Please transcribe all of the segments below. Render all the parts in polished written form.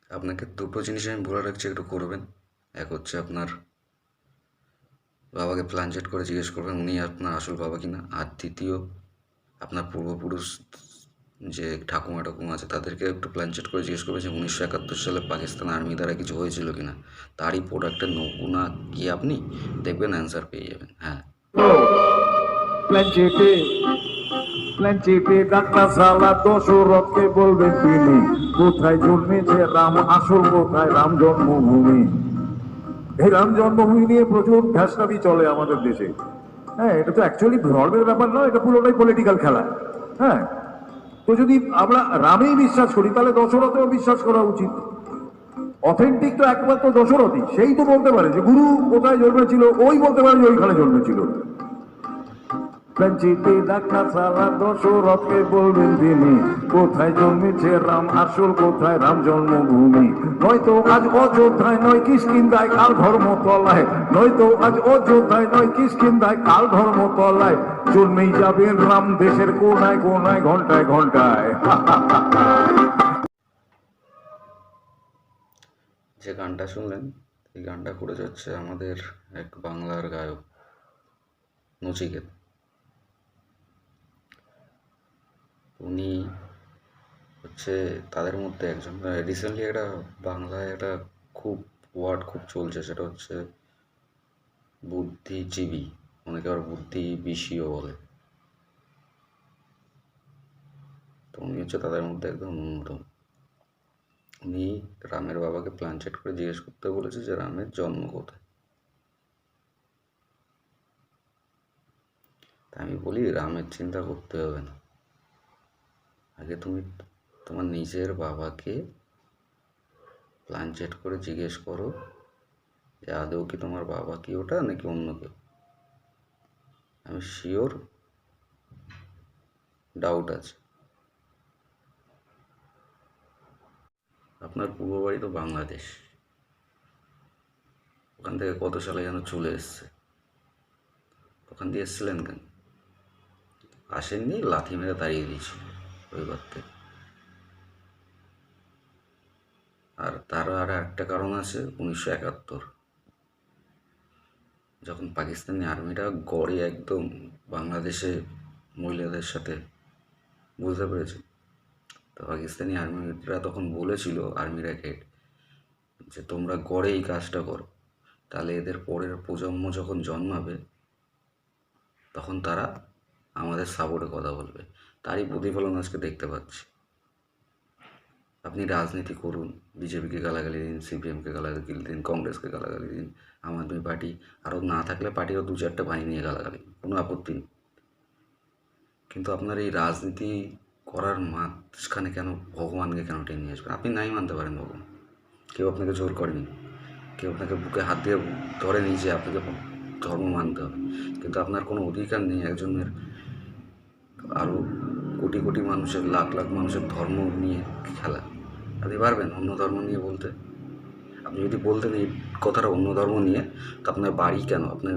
আপনাকে দুটো জিনিস আমি বলে রাখছি, একটু করবেন। এক হচ্ছে আপনার বাবাকে প্ল্যানচেট করে জিজ্ঞেস করবেন উনি আপনার আসল বাবা কিনা। আর দ্বিতীয়, আপনার পূর্বপুরুষ যে ঠাকুমা ঠাকুমা আছে তাদেরকে একটু প্ল্যানচেট করে জিজ্ঞেস করবেন যে 1971 সালে পাকিস্তান আর্মি দ্বারা কিছু হয়েছিল কিনা। তারই প্রোডাক্টের নমুনা কি আপনি দেখবেন, অ্যান্সার পেয়ে যাবেন। হ্যাঁ, প্ল্যান চেপে ডাক্তার সালা দশরথকে বলবেন তিনি কোথায় জন্মেছে রাম, আসল কোথায় রাম জন্মভূমি। এই রাম জন্মভূমি নিয়ে প্রচুর ধ্যাসরাবি চলে আমাদের দেশে। হ্যাঁ, এটা তো অ্যাকচুয়ালি ধর্মের ব্যাপার নয়, এটা পুরোটাই পলিটিক্যাল খেলা। হ্যাঁ, তো যদি আমরা রামেই বিশ্বাস করি তাহলে দশরথেও বিশ্বাস করা উচিত। অথেন্টিক তো একমাত্র দশরথই, সেই তো বলতে পারে যে গুরু কোথায় জন্মেছিল, ওই বলতে পারে যে ওইখানে জন্মেছিল। ডাক্তার সালা দশরথকে বলবেন তিনি কোথায় জন্মেছে রাম, আসল কোথায় রাম জন্মভূমি। নয়তো আজ অযোধ্যায় নয় কিষ্কিন্ধায় কাল ধর্মতলায়, নয়তো আজ অযোধ্যায় নয় কিষ্কিন্ধায় কাল ধর্মতলায় জন্মেই যাবেন রাম দেশের কোনায় কোনায় ঘন্টায় ঘন্টায়। যে গানটা শুনলেন এই গানটা করে যাচ্ছে আমাদের এক বাংলার গায়ক নচিকেত। উনি হচ্ছে তাদের মধ্যে একজন। রিসেন্টলি একটা বাংলায় একটা খুব ওয়ার্ড খুব চলছে, সেটা হচ্ছে বুদ্ধিজীবী, অনেকে আবার বুদ্ধি বিষীও বলে। তো উনি হচ্ছে তাদের মধ্যে একদম অন্যতম। উনি রামের বাবাকে প্ল্যানচেট করে জিজ্ঞেস করতে বলেছে যে রামের জন্ম কোথায়। তা আমি বলি রামের চিন্তা করতে হবে না, আগে তুমি তোমার নিজের বাবাকে প্ল্যানচেট করে জিজ্ঞেস করো যে আদৌ কি তোমার বাবা কি ওটা নাকি অন্য কেউ। আমি শিওর ডাউট আছে। আপনার পূর্ব বাড়ি তো বাংলাদেশ, ওখান থেকে কত সালে যেন চলে এসছে, ওখান দিয়ে এসছিলেন কেন? আসেননি, লাথি মেরে তাড়িয়ে দিয়েছিল রবিবার থেকে। আর তার আর একটা কারণ আছে, 1971 যখন পাকিস্তানি আর্মিরা গড়ে একদম বাংলাদেশে মহিলাদের সাথে, বুঝতে পেরেছে? তো পাকিস্তানি আর্মিরা তখন বলেছিল, আর্মিরাকে, যে তোমরা গড়ে এই কাজটা করো, তাহলে এদের পরের প্রজন্ম যখন জন্মাবে তখন তারা আমাদের সাপোর্টে কথা বলবে। তারই প্রতিফলন আজকে দেখতে পাচ্ছি। আপনি রাজনীতি করুন, বিজেপিকে গালাগালি দিন, সিপিএমকে গালাগালি দিন, কংগ্রেসকে গালাগালি দিন, আম আদমি পার্টি আরও না থাকলে পার্টিরও 2-4টে বাহিনী নিয়ে গালাগালি, কোনো আপত্তি নেই। কিন্তু আপনার এই রাজনীতি করার মাঝখানে কেন ভগবানকে কেন টেনে নিয়ে আসবেন? আপনি নাই মানতে পারেন ভগবান, কেউ আপনাকে জোর করেনি, কেউ আপনাকে বুকে হাত দিয়ে ধরেনি যে আপনাকে ধর্ম মানতে হবে। কিন্তু আপনার কোনো অধিকার নেই একজনের আরও কোটি কোটি মানুষের, লাখ লাখ মানুষের ধর্ম নিয়ে খেলা। আপনি পারবেন অন্য ধর্ম নিয়ে বলতে? আপনি যদি বলতেন এই কথাটা অন্য ধর্ম নিয়ে, তো আপনার বাড়ি কেন, আপনার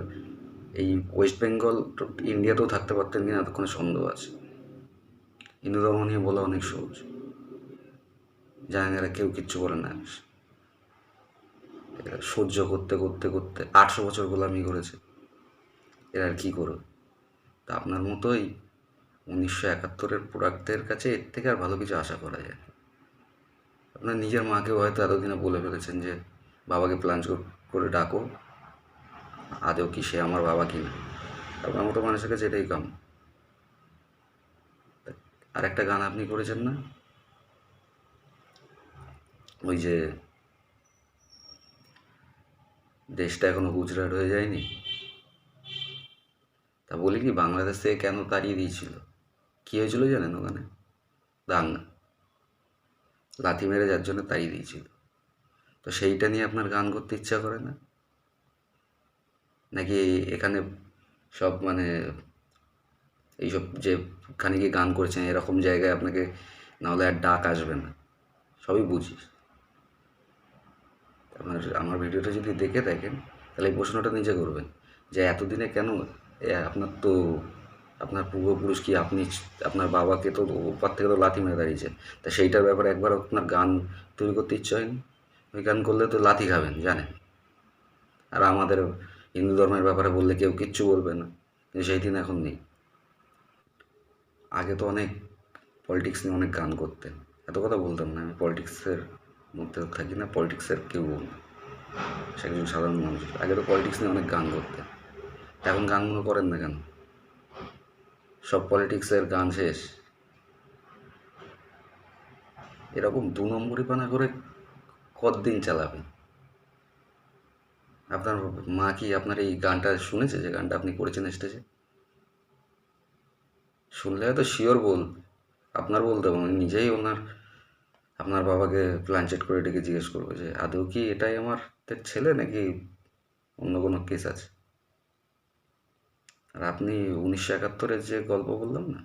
এই ওয়েস্ট বেঙ্গল ইন্ডিয়াতেও থাকতে পারতেন কিনা এতক্ষণে সন্দেহ আছে। হিন্দু ধর্ম নিয়ে বলা অনেক সহজ, জানেন এরা কেউ কিচ্ছু বলে না। এরা সহ্য করতে করতে করতে 800 বছর গোলামি করেছে, এরা আর কী করবে? তা আপনার মতোই 1971-এর প্রোডাক্টদের কাছে এর থেকে আর ভালো কিছু আশা করা যায়। আপনার নিজের মাকেও হয়তো এতদিনে বলে ফেলেছেন যে বাবাকে প্ল্যান করে ডাকো, আদৌ কি সে আমার বাবা কিনা। আপনার মতো মানুষের কাছে এটাই কাম। আর একটা গান আপনি করেছেন না, ওই যে দেশটা এখনো গুজরাট হয়ে যায়নি। তা বলি কি, বাংলাদেশ থেকে কেন তাড়িয়ে দিয়েছিল, কী হয়েছিল জানেন? ওখানে দাঙ্গা, লাথি মেরে যার জন্য তাড়িয়ে দিয়েছিল। তো সেইটা নিয়ে আপনার গান করতে ইচ্ছা করে না? নাকি এখানে সব মানে এইসব যেখানে গিয়ে গান করেছেন এরকম জায়গায় আপনাকে না হলে আর ডাক আসবে না? সবই বুঝিস। আমার ভিডিওটা যদি দেখে থাকেন তাহলে এই প্রশ্নটা নিজে করবেন যে এতদিনে কেন আপনার তো আপনার পূর্বপুরুষ কি আপনি আপনার বাবাকে তো উপর থেকে তো লাথি মেরে দাঁড়িয়েছে, তা সেইটার ব্যাপারে একবার আপনার গান তৈরি করতে ইচ্ছে হয়নি? ওই গান করলে তো লাথি খাবেন জানেন। আর আমাদের হিন্দু ধর্মের ব্যাপারে বললে কেউ কিচ্ছু বলবে না, কিন্তু সেই দিন এখন নেই। আগে তো অনেক পলিটিক্স নিয়ে অনেক গান করতেন, এত কথা বলতাম না। আমি পলিটিক্সের মধ্যে থাকি না, পলিটিক্সের কেউ বলবে, সে একজন সাধারণ মানুষ। আগে তো পলিটিক্স নিয়ে অনেক গান করতেন, এখন গানগুলো করেন না কেন? সব পলিটিক্সের গান শেষ। এরকম দু নম্বরি পানা করে কতদিন চালাবেন? আপনার মা কি আপনার এই গানটা শুনেছে, যে গানটা আপনি করেছেন স্টেজে? শুনলে হয়তো শিওর আপনার বলতে হবে, উনি নিজেই আপনার বাবাকে প্ল্যানচেট করে ডেকে জিজ্ঞেস করবে যে আদৌ কি এটাই আমার ছেলে নাকি অন্য কোনো কেস আছে। আর আপনি 1971-এর যে গল্প বললাম না,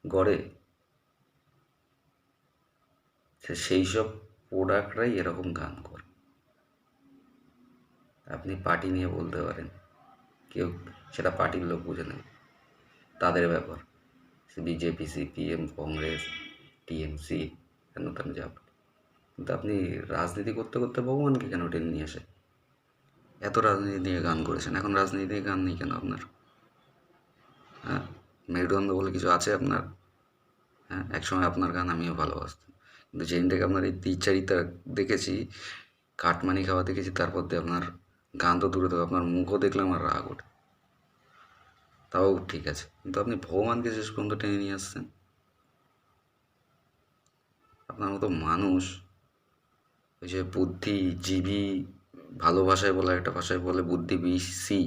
গড়ে সেই সব প্রোডাক্টরাই এরকম গান করে। আপনি পার্টি নিয়ে বলতে পারেন, কেউ সেটা পার্টির লোক বুঝে নেবে, তাদের ব্যাপার। বিজেপি, সিপিএম, কংগ্রেস, টিএমসি, কেন তেন যাব। কিন্তু আপনি রাজনীতি করতে করতে ভগবানকে কেন টেনে নিয়ে আসে? এত রাজনীতি নিয়ে গান করেছেন, এখন রাজনীতি নিয়ে গান নেই কেন আপনার? হ্যাঁ, মেরুদণ্ড বলে কিছু আছে আপনার? হ্যাঁ, একসময় আপনার গান আমিও ভালোবাসতাম, কিন্তু যেদিন থেকে আপনার এই দ্বিচারিতা দেখেছি, কাটমানি খাওয়া দেখেছি, তারপর দিয়ে আপনার গান তো দূরে থাকো, আপনার মুখও দেখলে আমার রাগ ওঠে। তাও ঠিক আছে, কিন্তু আপনি ভগবানকে শেষ পর্যন্ত টেনে নিয়ে আসছেন। আপনার মতো মানুষ, ওই যে বুদ্ধিজীবী, ভালো ভাষায় বলে, একটা ভাষায় বলে বুদ্ধিবিসি,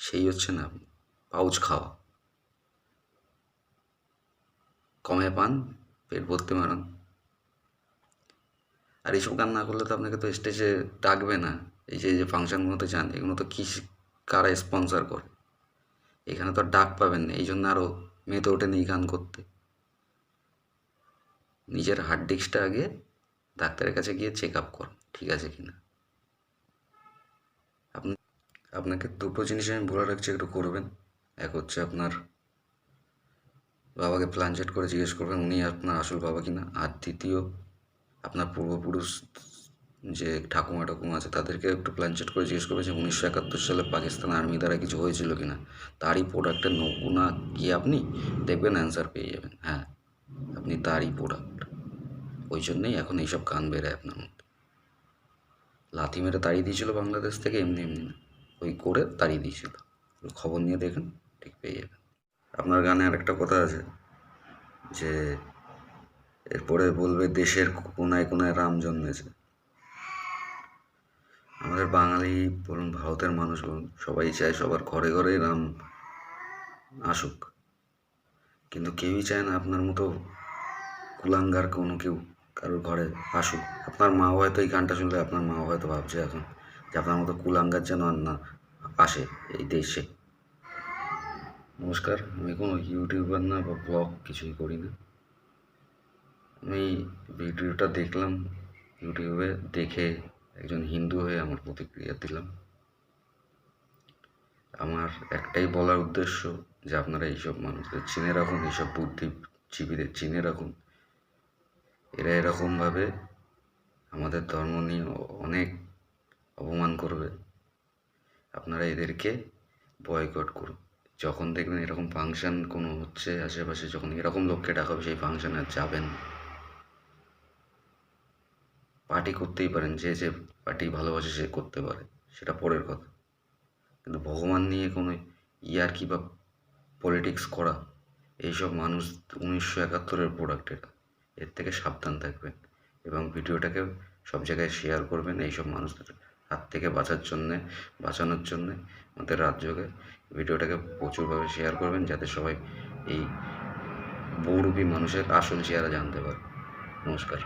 সেই হচ্ছে না আপনি। পাউচ খাওয়া, কমে পান, পেট ভর্তি মারান। আর এইসব গান না করলে তো আপনাকে তো স্টেজে ডাকবে না। এই যে ফাংশনগুলোতে যান, এগুলো তো কি, কারা স্পন্সর করে? এখানে তো আর ডাক পাবেন না, এই জন্য আরও মেতে ওঠেন এই গান করতে। নিজের হার্ড ডিস্কটা আগে ডাক্তারের কাছে গিয়ে চেক আপ করুন, ঠিক আছে কি না। আপনি আপনাকে দুটো জিনিস আমি বলে রাখছি, একটু করবেন। এক হচ্ছে আপনার বাবাকে প্ল্যানচেট করে জিজ্ঞেস করবেন উনি আপনার আসল বাবা কিনা। আর দ্বিতীয়, আপনার পূর্বপুরুষ যে ঠাকুমা ঠাকুমা আছে তাদেরকে একটু প্ল্যানচেট করে জিজ্ঞেস করবে যে 1971 সালে পাকিস্তান আর্মি দ্বারা কিছু হয়েছিল কিনা। তারই প্রোডাক্টের নমুনা গিয়ে আপনি দেখবেন, অ্যান্সার পেয়ে যাবেন। হ্যাঁ, আপনি তারই প্রোডাক্ট। ওই জন্যই এখন এইসব গান বেরোয় আপনার মধ্যে। লাথি মেরে তাড়িয়ে দিয়েছিল বাংলাদেশ থেকে, এমনি এমনি না, ওই করে তাড়িয়ে দিয়েছিল। খবর নিয়ে দেখেন, ঠিক পেয়ে যাবেন। আপনার গানে আরেকটা কথা আছে যে এরপরে বলবে দেশের কোনায় কোনায় রাম জন্মেছে। আমাদের বাঙালি বলুন, ভারতের মানুষ বলুন, সবাই চায় সবার ঘরে ঘরে রাম আসুক, কিন্তু কেউই চায় না আপনার মতো কুলাঙ্গার কোনো কেউ কারোর ঘরে আসুক। আপনার মাও হয়তো এই গানটা শুনলে আপনার মাও হয়তো ভাবছে এখন যে আপনার মতো কুলাঙ্গার যেন আর না আসে এই দেশে। নমস্কার, আমি কোনো ইউটিউবার না বা ব্লগ কিছুই করি না। আমি ভিডিওটা দেখলাম ইউটিউবে, দেখে একজন হিন্দু হয়ে আমার প্রতিক্রিয়া দিলাম। আমার একটাই বলার উদ্দেশ্য যে আপনারা এইসব মানুষদের চিনে রাখুন, এইসব বুদ্ধিজীবীদের চিনে রাখুন। এরা এরকমভাবে আমাদের ধর্ম নিয়ে অনেক অপমান করবে। আপনারা এদেরকে বয়কট করুন। যখন দেখবেন এরকম ফাংশন কোনো হচ্ছে আশেপাশে, যখন এরকম লোককে ডাকা হবে, সেই ফাংশনে আর যাবেন। পার্টি করতেই পারেন, যে যে পার্টি ভালোবাসে সে করতে পারে, সেটা পরের কথা, কিন্তু ভগবান নিয়ে কোনো ইয়ার্কি বা পলিটিক্স করা, এইসব মানুষ 1971-এর প্রোডাক্ট। এটা, এর থেকে সাবধান থাকবেন এবং ভিডিওটাকে সব জায়গায় শেয়ার করবেন এইসব মানুষদের হাত থেকে বাঁচানোর জন্যে আমাদের রাজ্যকে। ভিডিওটাকে প্রচুরভাবে শেয়ার করবেন যাতে সবাই এই বহুরূপী মানুষের আসল চেহারা জানতে পারে। নমস্কার।